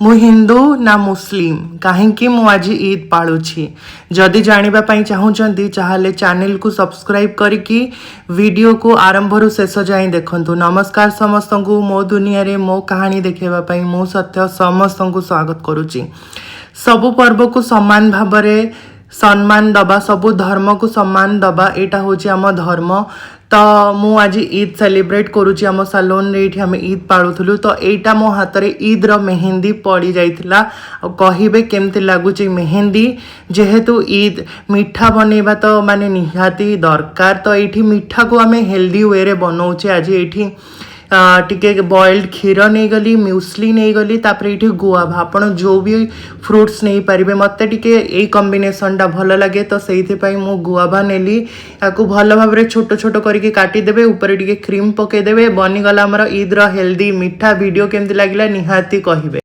मु हिंदू ना मुस्लिम कहीं मु आज ईद पालुछि जदि जानिबा पई चाहूचंती चाहले चैनल को सब्सक्राइब करके वीडियो को आरंभ रु शेष जाए देखंतु। नमस्कार समस्त को मो दुनिया रे मो कहानी देखेबा पई मु सत्य समस्त को स्वागत करुछि। सबु पर्व को समान भाबरे सम्मान दबा, सबु धर्म को सम्मान दबा, एटा होची आम धर्म। तो मु आज ईद सेलिब्रेट करुची आम सालोन रे एठी हम ईद पाळुथुलु। तो एटा मो हाथ रे ईद रो मेहंदी पड़ी जाइथिला। कहिबे केमती लागुची मेहंदी, जेहेतु ईद मिठा बनेबा तो माने निहाती दरकार। तो एठी मिठा को आमे हेल्दी वे रे बनाउचे। आज एठी टिके बॉइल्ड क्षीर नहीं गली, म्यूस्ली नहीं गली, तापरे ये गुआभा आपन जो भी फ्रुट्स नहीं पारे। मत टिके यही कॉम्बिनेशन भल लगे तो से मु गुआभा नेली। या भल भाव छोट छोट करके काटिदेवे, ऊपर टिके क्रीम पकईदेवे, बनीगला आमर ईद रो हेल्दी मिठा। वीडियो केमती लगिला निहाती कहिबे।